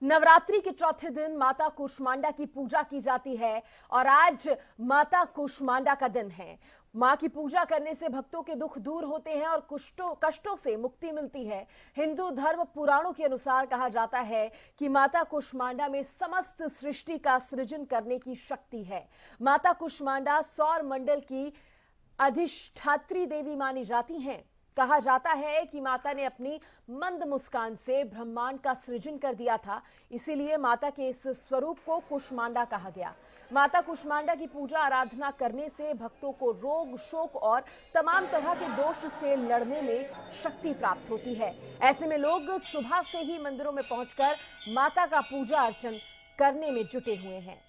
नवरात्रि के चौथे दिन माता कूष्मांडा की पूजा की जाती है और आज माता कूष्मांडा का दिन है। मां की पूजा करने से भक्तों के दुख दूर होते हैं और कष्टों से मुक्ति मिलती है। हिंदू धर्म पुराणों के अनुसार कहा जाता है कि माता कूष्मांडा में समस्त सृष्टि का सृजन करने की शक्ति है। माता कूष्मांडा सौर मंडल की अधिष्ठात्री देवी मानी जाती हैं। कहा जाता है कि माता ने अपनी मंद मुस्कान से ब्रह्मांड का सृजन कर दिया था, इसीलिए माता के इस स्वरूप को कूष्मांडा कहा गया। माता कूष्मांडा की पूजा आराधना करने से भक्तों को रोग, शोक और तमाम तरह के दोष से लड़ने में शक्ति प्राप्त होती है। ऐसे में लोग सुबह से ही मंदिरों में पहुंचकर माता का पूजा अर्चन करने में जुटे हुए हैं।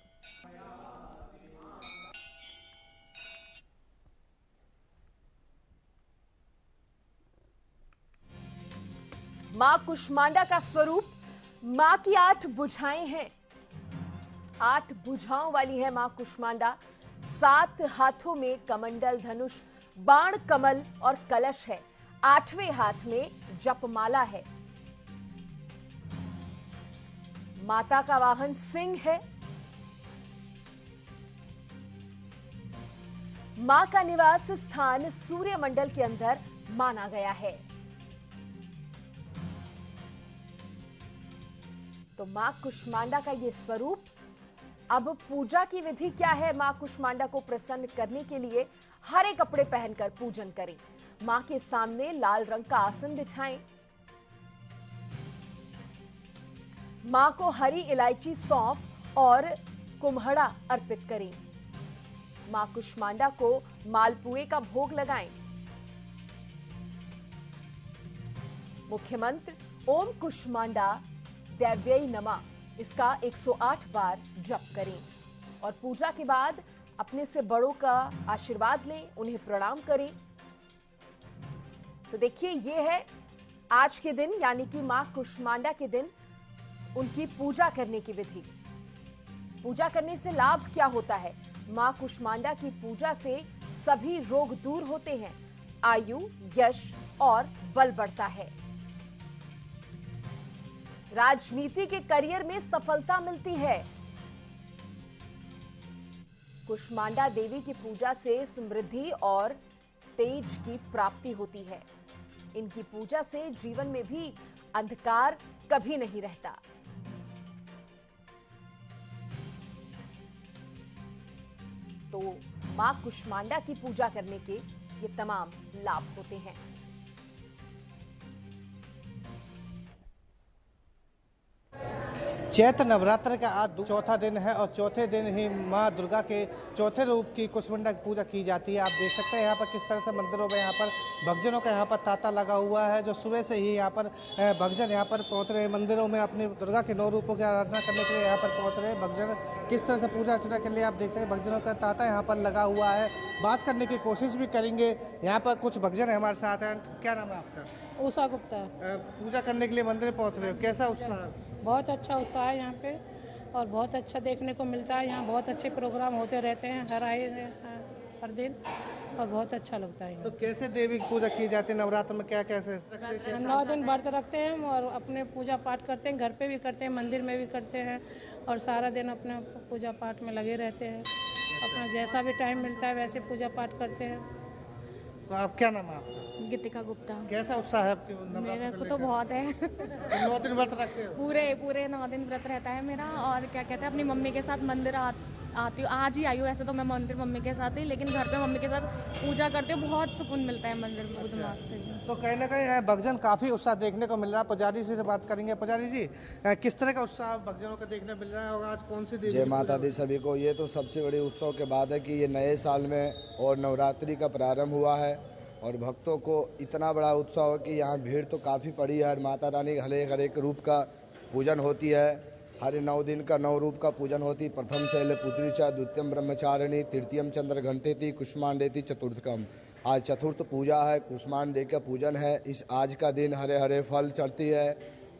मां कूष्मांडा का स्वरूप मां की 8 भुजाएं हैं। 8 भुजाओं वाली है मां कूष्मांडा। 7 हाथों में कमंडल, धनुष, बाण, कमल और कलश है। 8वें हाथ में जपमाला है। माता का वाहन सिंह है। मां का निवास स्थान सूर्यमंडल के अंदर माना गया है। तो मां कूष्मांडा का ये स्वरूप। अब पूजा की विधि क्या है? मां कूष्मांडा को प्रसन्न करने के लिए हरे कपड़े पहनकर पूजन करें। मां के सामने लाल रंग का आसन बिछाएं। मां को हरी इलायची, सौंफ और कुम्हड़ा अर्पित करें। मां कूष्मांडा को मालपुए का भोग लगाएं। मुख्य मंत्र ओम कूष्मांडा देव्यै नमः, इसका 108 बार जप करें और पूजा के बाद अपने से बड़ों का आशीर्वाद लें, उन्हें प्रणाम करें। तो देखिए, ये है आज के दिन यानी कि मां कूष्मांडा के दिन उनकी पूजा करने की विधि। पूजा करने से लाभ क्या होता है? मां कूष्मांडा की पूजा से सभी रोग दूर होते हैं, आयु, यश और बल बढ़ता है। राजनीति के करियर में सफलता मिलती है। कूष्मांडा देवी की पूजा से समृद्धि और तेज की प्राप्ति होती है। इनकी पूजा से जीवन में भी अंधकार कभी नहीं रहता। तो मां कूष्मांडा की पूजा करने के ये तमाम लाभ होते हैं। चैत्र नवरात्र का आज चौथा दिन है और चौथे दिन ही माँ दुर्गा के चौथे रूप की कूष्मांडा की पूजा की जाती है। आप देख सकते हैं यहाँ पर किस तरह से मंदिरों में यहाँ पर भक्तजनों का यहाँ पर तांता लगा हुआ है। जो सुबह से ही यहाँ पर भक्तजन यहाँ पर पहुँच रहे हैं मंदिरों में अपनी दुर्गा के 9 रूपों की आराधना करने के लिए यहाँ पर पहुँच रहे हैं। भक्तजन किस तरह से पूजा अर्चना के लिए आप देख सकते हैं भक्तजनों का तांता यहाँ पर लगा हुआ है। बात करने की कोशिश भी करेंगे। यहाँ पर कुछ भक्तजन हमारे साथ हैं। क्या नाम है आपका? उषा गुप्ता। पूजा करने के लिए मंदिर पहुँच रहे हो, कैसा उत्साह? बहुत अच्छा उत्साह है यहाँ पे और बहुत अच्छा देखने को मिलता है। यहाँ बहुत अच्छे प्रोग्राम होते रहते हैं हर दिन और बहुत अच्छा लगता है। तो कैसे देवी की पूजा की जाती है नवरात्र में? क्या कैसे? 9 दिन व्रत रखते हैं और अपने पूजा पाठ करते हैं। घर पे भी करते हैं, मंदिर में भी करते हैं और सारा दिन अपने पूजा पाठ में लगे रहते हैं। अपना जैसा भी टाइम मिलता है वैसे पूजा पाठ करते हैं। तो आप क्या नाम है आपका? गीतिका गुप्ता। कैसा उत्साह है आपके? मेरे को तो बहुत है। 9 दिन व्रत रखते हो? पूरे 9 दिन व्रत रहता है मेरा। और क्या कहते हैं, अपनी मम्मी के साथ मंदिर आती हूँ। आज ही आई हूँ वैसे तो मैं मंदिर मम्मी के साथ ही, लेकिन घर पे मम्मी के साथ पूजा करते हो, बहुत सुकून मिलता है मंदिर में पूजा से। तो कहीं ना कहीं भक्तजन काफी उत्साह देखने को मिल रहा है। पुजारी जी से बात करेंगे। पुजारी जी, किस तरह का उत्साह भक्तजनों को देखने मिल रहा है और आज कौन सी देवी? जय माता दी सभी को। ये तो सबसे बड़ी उत्सव के बाद है कि ये नए साल में और नवरात्रि का प्रारंभ हुआ है और भक्तों को इतना बड़ा उत्सव है कि यहाँ भीड़ तो काफ़ी पड़ी है। माता रानी हर एक रूप का पूजन होती है। हर 9 दिन का 9 रूप का पूजन होती। प्रथम शैलपुत्री च, द्वितीयम ब्रह्मचारिणी, तृतीयम चंद्र घंटेति, कुष्मांडेति चतुर्थकम। आज चतुर्थ पूजा है, कुष्मांडे का पूजन है। इस आज का दिन हरे हरे फल चढ़ती है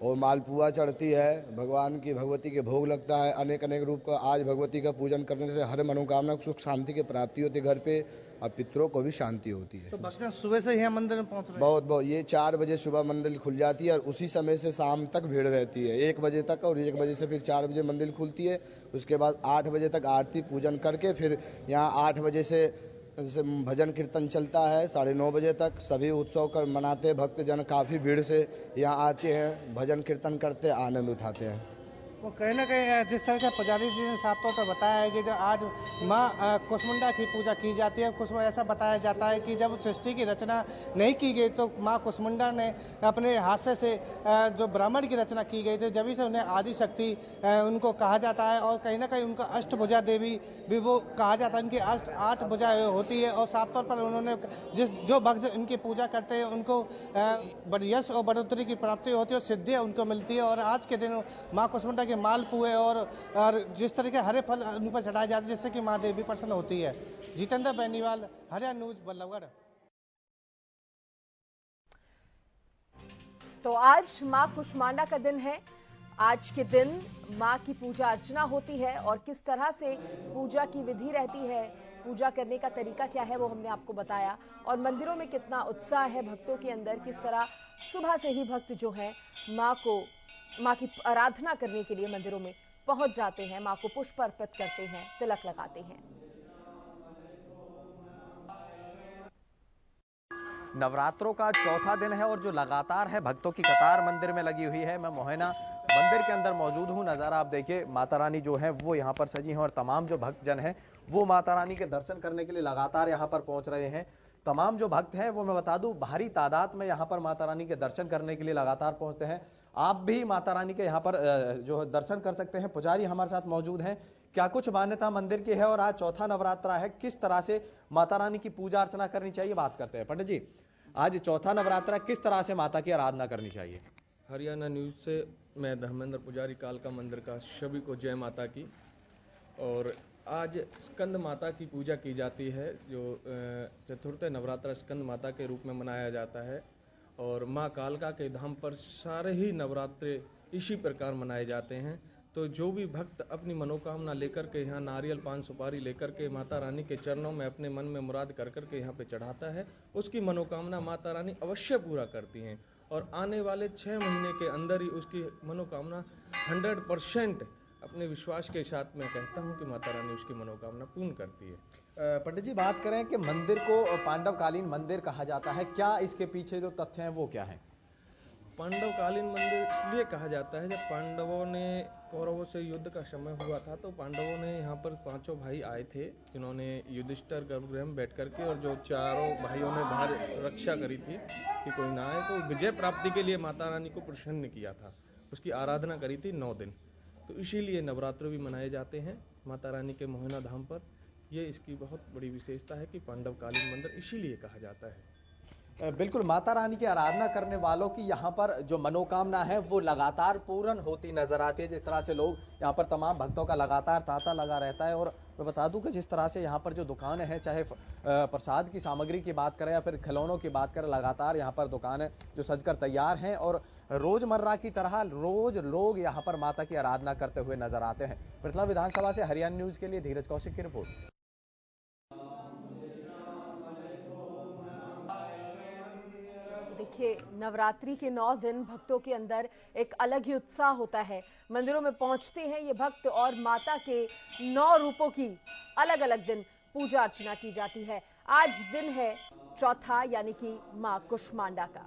और मालपुआ चढ़ती है, भगवान की भगवती के भोग लगता है अनेक अनेक रूप का। आज भगवती का पूजन करने से हर मनोकामना सुख शांति की प्राप्ति होती है घर पे, और पितरों को भी शांति होती है। तो भक्तजन सुबह से ही मंदिर में पहुंच रहे हैं? बहुत ये 4 बजे सुबह मंदिर खुल जाती है और उसी समय से शाम तक भीड़ रहती है 1 बजे तक, और 1 बजे से फिर 4 बजे मंदिर खुलती है। उसके बाद 8 बजे तक आरती पूजन करके फिर यहाँ 8 बजे से भजन कीर्तन चलता है 9:30 बजे तक। सभी उत्सव कर मनाते भक्तजन काफ़ी भीड़ से यहाँ आते हैं, भजन कीर्तन करते आनंद उठाते हैं। वो कहीं ना कहीं जिस तरह से पुजारी जी ने साफ तौर पर बताया है कि जो आज माँ कुसमुंडा की पूजा की जाती है, कुछ ऐसा बताया जाता है कि जब सृष्टि की रचना नहीं की गई तो माँ कुसमुंडा ने अपने हाथ से जो ब्राह्मण की रचना की गई थी, जब से उन्हें आदि शक्ति उनको कहा जाता है। और कहीं ना कहीं उनका अष्टभुजा देवी भी वो कहा जाता है, उनकी 8 भुजा होती है। और साफ तौर पर उन्होंने जो भक्त इनकी पूजा करते हैं उनको यश और बढ़ोतरी की प्राप्ति होती है और सिद्धियाँ उनको मिलती है। और आज के दिन माँ कुसमुंडा मालपुए और जिस तरह के हरे फल उन पर चढ़ाए जाते हैं जिससे कि माँ देवी प्रसन्न होती है। जितेंद्र बेनीवाल, हरियाणा न्यूज, बल्लभगढ़। तो आज माँ कुष्मांडा का दिन है। आज के दिन माँ की पूजा अर्चना होती है और किस तरह से पूजा की विधि रहती है, पूजा करने का तरीका क्या है, वो हमने आपको बताया। और मंदिरों में कितना उत्साह है भक्तों के अंदर, किस तरह सुबह से ही भक्त जो है माँ की आराधना करने के लिए मंदिरों में पहुंच जाते हैं, माँ को पुष्प अर्पित करते हैं, तिलक लगाते हैं। नवरात्रों का चौथा दिन है और जो लगातार है भक्तों की कतार मंदिर में लगी हुई है। मैं मोहना मंदिर के अंदर मौजूद हूँ। नज़ारा आप देखिए, माता रानी जो है वो यहाँ पर सजी हैं और तमाम जो भक्तजन हैं वो माता रानी के दर्शन करने के लिए लगातार यहाँ पर पहुँच रहे हैं। तमाम जो भक्त हैं वो मैं बता दूं भारी तादाद में यहाँ पर माता रानी के दर्शन करने के लिए लगातार पहुँचते हैं। आप भी माता रानी के यहाँ पर जो दर्शन कर सकते हैं। पुजारी हमारे साथ मौजूद हैं। क्या कुछ मान्यता मंदिर की है और आज चौथा नवरात्रा है, किस तरह से माता रानी की पूजा अर्चना करनी चाहिए, बात करते हैं। पंडित जी, आज चौथा नवरात्रा, किस तरह से माता की आराधना करनी चाहिए? हरियाणा न्यूज़ से मैं धर्मेंद्र पुजारी, कालका मंदिर का, सभी को जय माता की। और आज स्कंद माता की पूजा की जाती है, जो चतुर्थ नवरात्रा स्कंद माता के रूप में मनाया जाता है। और माँ कालका के धाम पर सारे ही नवरात्रे इसी प्रकार मनाए जाते हैं। तो जो भी भक्त अपनी मनोकामना लेकर के यहाँ नारियल पान सुपारी लेकर के माता रानी के चरणों में अपने मन में मुराद कर के यहाँ पे चढ़ाता है, उसकी मनोकामना माता रानी अवश्य पूरा करती हैं। और आने वाले 6 महीने के अंदर ही उसकी मनोकामना 100% अपने विश्वास के साथ मैं कहता हूँ कि माता रानी उसकी मनोकामना पूर्ण करती है। पंडित जी, बात करें कि मंदिर को पांडवकालीन मंदिर कहा जाता है, क्या इसके पीछे जो तथ्य हैं वो क्या है? पांडवकालीन मंदिर इसलिए कहा जाता है, जब पांडवों ने कौरवों से युद्ध का समय हुआ था तो पांडवों ने यहाँ पर 5 भाई आए थे, जिन्होंने युधिष्ठिर गर्भगृह में बैठ करके और जो 4 भाइयों ने बाहर रक्षा करी थी कि कोई ना आए, तो विजय प्राप्ति के लिए माता रानी को प्रसन्न किया था, उसकी आराधना करी थी 9 दिन। तो इसीलिए नवरात्र भी मनाए जाते हैं माता रानी के मोहना धाम पर। ये इसकी बहुत बड़ी विशेषता है कि पांडवकालीन मंदिर इसीलिए कहा जाता है। बिल्कुल, माता रानी की आराधना करने वालों की यहाँ पर जो मनोकामना है वो लगातार पूर्ण होती नजर आती है। जिस तरह से लोग यहाँ पर, तमाम भक्तों का लगातार तांता लगा रहता है। और मैं बता दूं कि जिस तरह से यहाँ पर जो दुकानें हैं, चाहे प्रसाद की सामग्री की बात करें या फिर खिलौनों की बात करें, लगातार यहाँ पर दुकानें जो सजकर तैयार हैं और रोजमर्रा की तरह रोज लोग यहाँ पर माता की आराधना करते हुए नजर आते हैं। पृथला विधानसभा से हरियाणा न्यूज के लिए धीरज कौशिक की रिपोर्ट। देखिए, नवरात्रि के 9 दिन भक्तों के अंदर एक अलग ही उत्साह होता है। मंदिरों में पहुंचते हैं ये भक्त और माता के 9 रूपों की अलग अलग दिन पूजा अर्चना की जाती है। आज दिन है चौथा, यानी कि मां कुष्मांडा का।